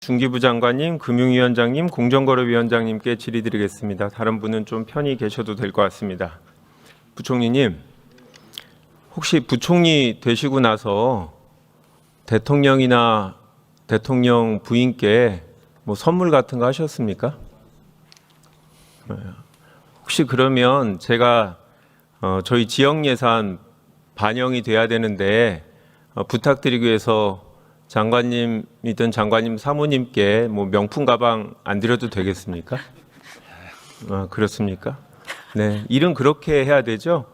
중기부 장관님, 금융위원장님, 공정거래위원장님께 질의드리겠습니다. 다른 분은 좀 편히 계셔도 될 것 같습니다. 부총리님, 혹시 부총리 되시고 나서 대통령이나 대통령 부인께 뭐 선물 같은 거 하셨습니까? 혹시 그러면 제가 저희 지역 예산 반영이 돼야 되는데 부탁드리기 위해서 장관님이든 장관님 사모님께 뭐 명품 가방 안 드려도 되겠습니까? 그렇습니까? 네, 일은 그렇게 해야 되죠.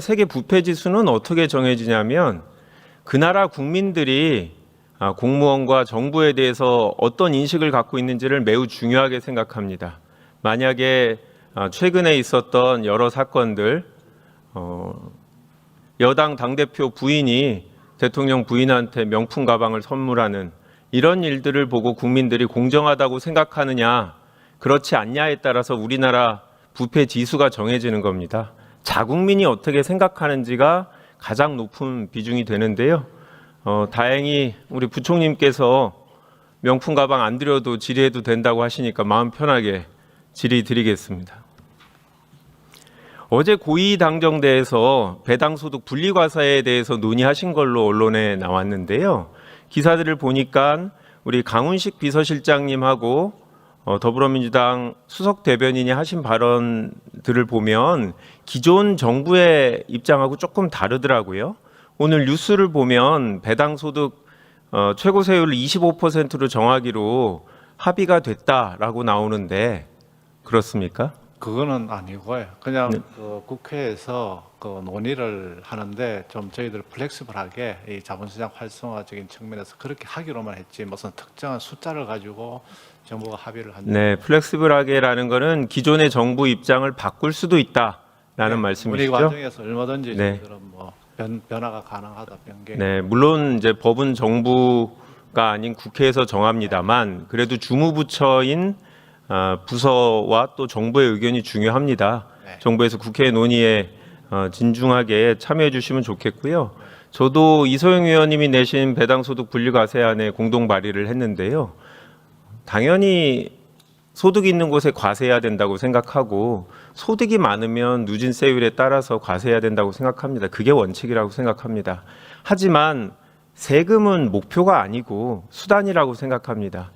세계 부패 지수는 어떻게 정해지냐면 그 나라 국민들이 공무원과 정부에 대해서 어떤 인식을 갖고 있는지를 매우 중요하게 생각합니다. 만약에 최근에 있었던 여러 사건들, 여당 당대표 부인이 대통령 부인한테 명품 가방을 선물하는 이런 일들을 보고 국민들이 공정하다고 생각하느냐, 그렇지 않냐에 따라서 우리나라 부패 지수가 정해지는 겁니다. 자국민이 어떻게 생각하는지가 가장 높은 비중이 되는데요. 다행히 우리 부총님께서 명품 가방 안 드려도 질의해도 된다고 하시니까 마음 편하게 질의 드리겠습니다. 어제 고위당정대에서 배당소득 분리과세에 대해서 논의하신 걸로 언론에 나왔는데요. 기사들을 보니까 우리 강훈식 비서실장님하고 더불어민주당 수석 대변인이 하신 발언들을 보면 기존 정부의 입장하고 조금 다르더라고요. 오늘 뉴스를 보면 배당소득 최고세율을 25%로 정하기로 합의가 됐다라고 나오는데 그렇습니까? 그거는 아니고요. 그냥 네. 국회에서 논의를 하는데 좀 저희들 플렉시블하게 이 자본시장 활성화적인 측면에서 그렇게 하기로만 했지 무슨 특정한 숫자를 가지고 정부가 합의를 한. 네, 플렉시블하게라는 거는 기존의 정부 입장을 바꿀 수도 있다라는 말씀이시죠? 논의 과정에서 얼마든지 네. 저희들은 뭐 변화가 가능하다 변경. 네, 물론 이제 법은 정부가 아닌 국회에서 정합니다만 그래도 주무부처인 부서와 또 정부의 의견이 중요합니다. 네. 정부에서 국회 논의에 진중하게 참여해 주시면 좋겠고요. 저도 이소영 의원님이 내신 배당소득 분리과세안에 공동 발의를 했는데요. 당연히 소득이 있는 곳에 과세해야 된다고 생각하고 소득이 많으면 누진세율에 따라서 과세해야 된다고 생각합니다. 그게 원칙이라고 생각합니다. 하지만 세금은 목표가 아니고 수단이라고 생각합니다.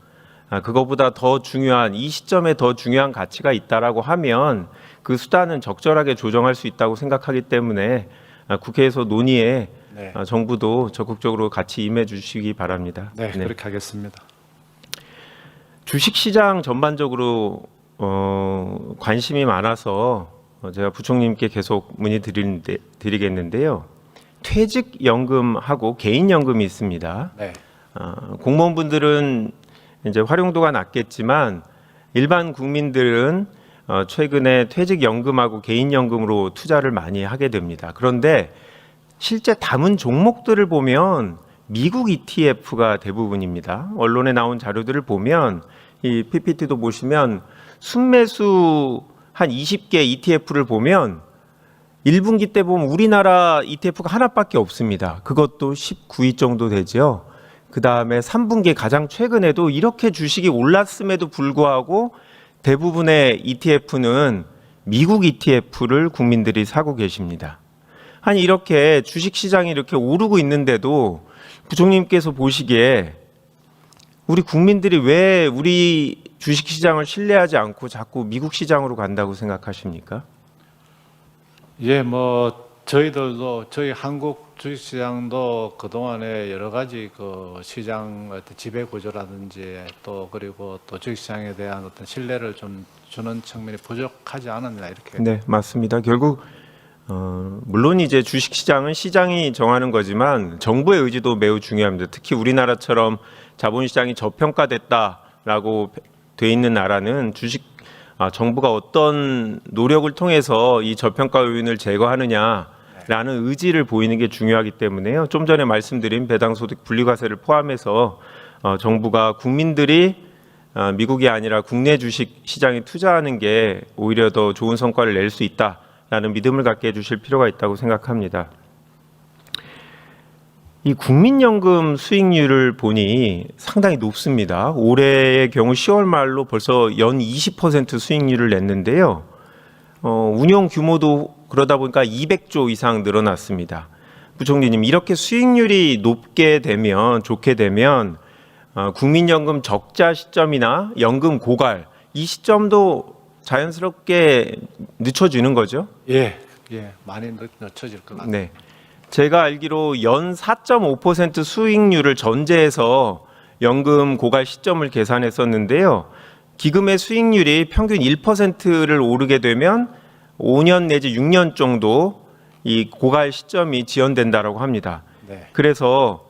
그거보다 더 중요한 이 시점에 더 중요한 가치가 있다라고 하면 그 수단은 적절하게 조정할 수 있다고 생각하기 때문에 국회에서 논의에 네. 정부도 적극적으로 같이 임해 주시기 바랍니다. 네, 그렇게 하겠습니다. 주식시장 전반적으로 관심이 많아서 제가 부총님께 계속 드리겠는데요. 퇴직연금하고 개인연금이 있습니다. 네. 공무원분들은 이제 활용도가 낮겠지만 일반 국민들은 최근에 퇴직연금하고 개인연금으로 투자를 많이 하게 됩니다. 그런데 실제 담은 종목들을 보면 미국 ETF가 대부분입니다. 언론에 나온 자료들을 보면 이 PPT도 보시면 순매수 한 20개 ETF를 보면 1분기 때 보면 우리나라 ETF가 하나밖에 없습니다. 그것도 19위 정도 되죠. 그 다음에 3분기 가장 최근에도 이렇게 주식이 올랐음에도 불구하고 대부분의 ETF는 미국 ETF를 국민들이 사고 계십니다. 아니 이렇게 주식시장이 이렇게 오르고 있는데도 부총님께서 보시기에 우리 국민들이 왜 우리 주식시장을 신뢰하지 않고 자꾸 미국 시장으로 간다고 생각하십니까? 예, 뭐 저희들도 저희 한국 주식시장도 그 동안에 여러 가지 그 시장 어떤 지배 구조라든지 또 그리고 또 주식시장에 대한 어떤 신뢰를 좀 주는 측면이 부족하지 않았나 이렇게. 네, 맞습니다. 결국 물론 이제 주식시장은 시장이 정하는 거지만 정부의 의지도 매우 중요합니다. 특히 우리나라처럼 자본시장이 저평가됐다라고 돼 있는 나라는 정부가 어떤 노력을 통해서 이 저평가 요인을 제거하느냐라는 의지를 보이는 게 중요하기 때문에요. 좀 전에 말씀드린 배당소득 분리과세를 포함해서 정부가 국민들이 미국이 아니라 국내 주식 시장에 투자하는 게 오히려 더 좋은 성과를 낼 수 있다라는 믿음을 갖게 해주실 필요가 있다고 생각합니다. 이 국민연금 수익률을 보니 상당히 높습니다. 올해의 경우 10월 말로 벌써 연 20% 수익률을 냈는데요. 운용 규모도 그러다 보니까 200조 이상 늘어났습니다. 부총리님, 이렇게 수익률이 높게 되면, 좋게 되면 국민연금 적자 시점이나 연금 고갈, 이 시점도 자연스럽게 늦춰지는 거죠? 예, 많이 늦춰질 것 같습니다. 네. 제가 알기로 연 4.5% 수익률을 전제해서 연금 고갈 시점을 계산했었는데요. 기금의 수익률이 평균 1%를 오르게 되면 5년 내지 6년 정도 이 고갈 시점이 지연된다라고 합니다. 네. 그래서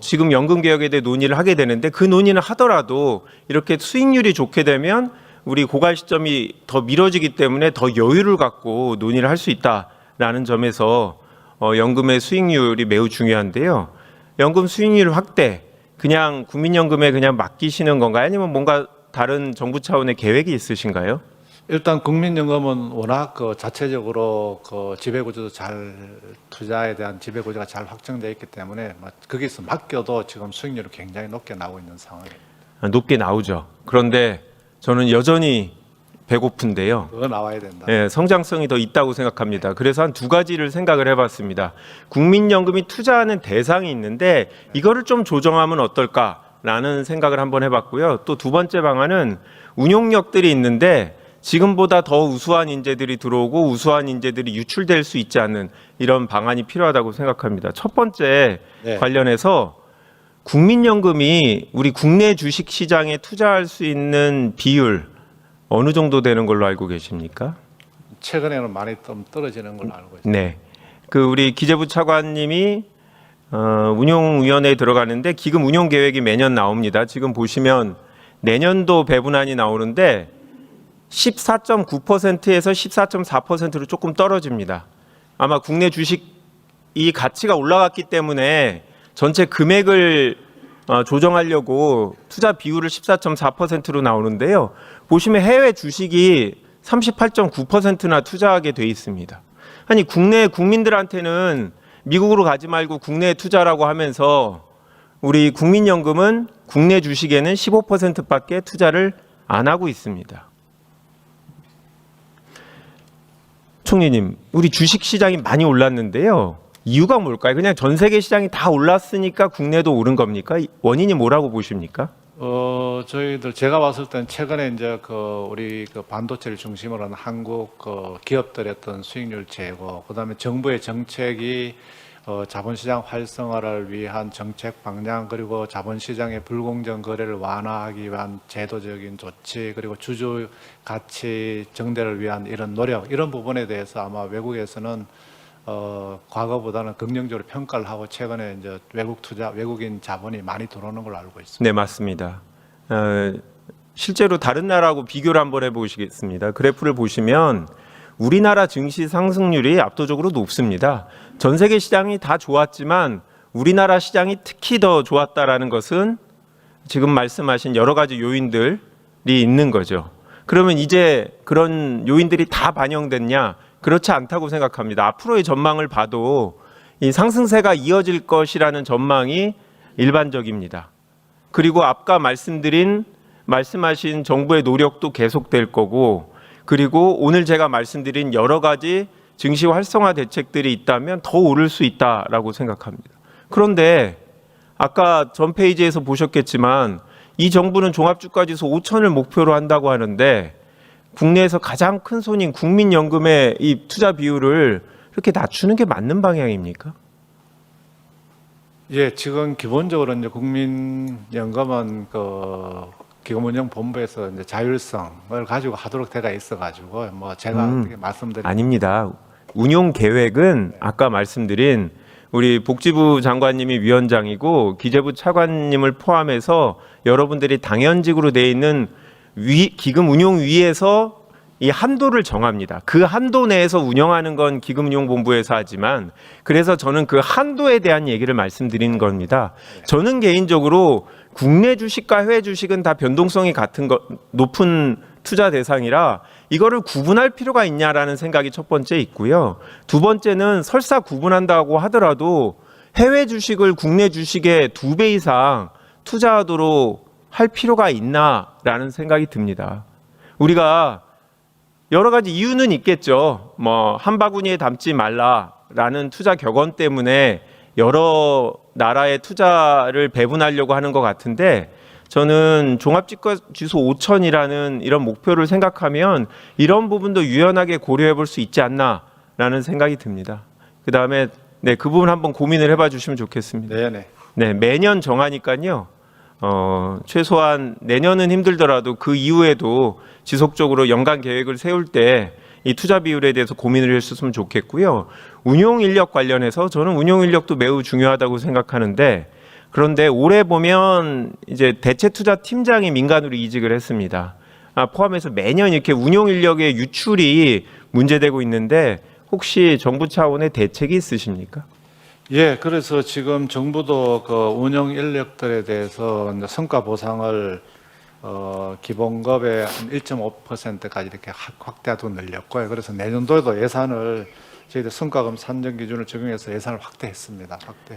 지금 연금 개혁에 대해 논의를 하게 되는데 그 논의는 하더라도 이렇게 수익률이 좋게 되면 우리 고갈 시점이 더 미뤄지기 때문에 더 여유를 갖고 논의를 할 수 있다라는 점에서 연금의 수익률이 매우 중요한데요. 연금 수익률 확대, 그냥 국민연금에 그냥 맡기시는 건가요? 아니면 뭔가 다른 정부 차원의 계획이 있으신가요? 일단 국민연금은 워낙 그 자체적으로 그 지배구조도 잘 투자에 대한 지배구조가 잘 확정되어 있기 때문에 거기서 맡겨도 지금 수익률이 굉장히 높게 나오고 있는 상황입니다. 높게 나오죠. 그런데 저는 여전히 배고픈데요. 더 나와야 된다. 예, 성장성이 더 있다고 생각합니다. 그래서 한 두 가지를 생각을 해봤습니다. 국민연금이 투자하는 대상이 있는데 이거를 좀 조정하면 어떨까라는 생각을 한번 해봤고요. 또 두 번째 방안은 운용력들이 있는데 지금보다 더 우수한 인재들이 들어오고 우수한 인재들이 유출될 수 있지 않는 이런 방안이 필요하다고 생각합니다. 첫 번째 네. 관련해서 국민연금이 우리 국내 주식시장에 투자할 수 있는 비율 어느 정도 되는 걸로 알고 계십니까? 최근에는 많이 좀 떨어지는 걸로 알고 있습니다. 네. 그 우리 기재부 차관님이 운용위원회에 들어가는데 기금 운용 계획이 매년 나옵니다. 지금 보시면 내년도 배분안이 나오는데 14.9%에서 14.4%로 조금 떨어집니다. 아마 국내 주식이 가치가 올라갔기 때문에 전체 금액을 조정하려고 투자 비율을 14.4%로 나오는데요. 보시면 해외 주식이 38.9%나 투자하게 돼 있습니다. 아니 국내 국민들한테는 미국으로 가지 말고 국내에 투자라고 하면서 우리 국민연금은 국내 주식에는 15%밖에 투자를 안 하고 있습니다. 총리님, 우리 주식 시장이 많이 올랐는데요. 이유가 뭘까요? 그냥 전 세계 시장이 다 올랐으니까 국내도 오른 겁니까? 원인이 뭐라고 보십니까? 저희들 제가 봤을 땐 최근에 이제 우리 반도체를 중심으로 한 한국 기업들의 어떤 수익률 제고, 그다음에 정부의 정책이 자본시장 활성화를 위한 정책 방향, 그리고 자본시장의 불공정 거래를 완화하기 위한 제도적인 조치, 그리고 주주 가치 정대를 위한 이런 노력, 이런 부분에 대해서 아마 외국에서는 과거보다는 긍정적으로 평가를 하고 최근에 이제 외국인 자본이 많이 들어오는 걸로 알고 있습니다. 네, 맞습니다. 실제로 다른 나라하고 비교를 한번 해보시겠습니다. 그래프를 보시면 우리나라 증시 상승률이 압도적으로 높습니다. 전 세계 시장이 다 좋았지만 우리나라 시장이 특히 더 좋았다라는 것은 지금 말씀하신 여러 가지 요인들이 있는 거죠. 그러면 이제 그런 요인들이 다 반영됐냐? 그렇지 않다고 생각합니다. 앞으로의 전망을 봐도 이 상승세가 이어질 것이라는 전망이 일반적입니다. 그리고 아까 말씀하신 정부의 노력도 계속될 거고, 그리고 오늘 제가 말씀드린 여러 가지 증시 활성화 대책들이 있다면 더 오를 수 있다라고 생각합니다. 그런데 아까 전 페이지에서 보셨겠지만 이 정부는 종합주가지수 5천을 목표로 한다고 하는데 국내에서 가장 큰 손인 국민연금의 이 투자 비율을 이렇게 낮추는 게 맞는 방향입니까? 예, 지금 기본적으로 이제 국민연금은 기금운용본부에서 이제 자율성을 가지고 하도록 되어 있어가지고 뭐 제가 어떻게 말씀드린 아닙니다. 운용 계획은 아까 말씀드린 우리 복지부 장관님이 위원장이고 기재부 차관님을 포함해서 여러분들이 당연직으로 돼 있는 기금 운용위에서 이 한도를 정합니다. 그 한도 내에서 운영하는 건 기금운용본부에서 하지만, 그래서 저는 그 한도에 대한 얘기를 말씀드리는 겁니다. 저는 개인적으로 국내 주식과 해외 주식은 다 변동성이 높은 투자 대상이라 이거를 구분할 필요가 있냐라는 생각이 첫 번째 있고요. 두 번째는 설사 구분한다고 하더라도 해외 주식을 국내 주식의 2배 이상 투자하도록 할 필요가 있나라는 생각이 듭니다. 우리가 여러 가지 이유는 있겠죠. 뭐 한 바구니에 담지 말라라는 투자 격언 때문에 여러 나라의 투자를 배분하려고 하는 것 같은데, 저는 종합지수 5천이라는 이런 목표를 생각하면 이런 부분도 유연하게 고려해 볼 수 있지 않나라는 생각이 듭니다. 그 다음에 그 부분 한번 고민을 해봐 주시면 좋겠습니다. 네네. 매년 정하니까요. 최소한 내년은 힘들더라도 그 이후에도 지속적으로 연간 계획을 세울 때 이 투자 비율에 대해서 고민을 했으면 좋겠고요. 운용 인력 관련해서 저는 운용 인력도 매우 중요하다고 생각하는데, 그런데 올해 보면 이제 대체 투자 팀장이 민간으로 이직을 했습니다. 포함해서 매년 이렇게 운용 인력의 유출이 문제되고 있는데, 혹시 정부 차원의 대책이 있으십니까? 예, 그래서 지금 정부도 그 운영 인력들에 대해서 이제 성과 보상을 기본급의 한 1.5%까지 이렇게 확대하도록 늘렸고요. 그래서 내년도에도 예산을 저희들 성과금 산정 기준을 적용해서 예산을 확대했습니다.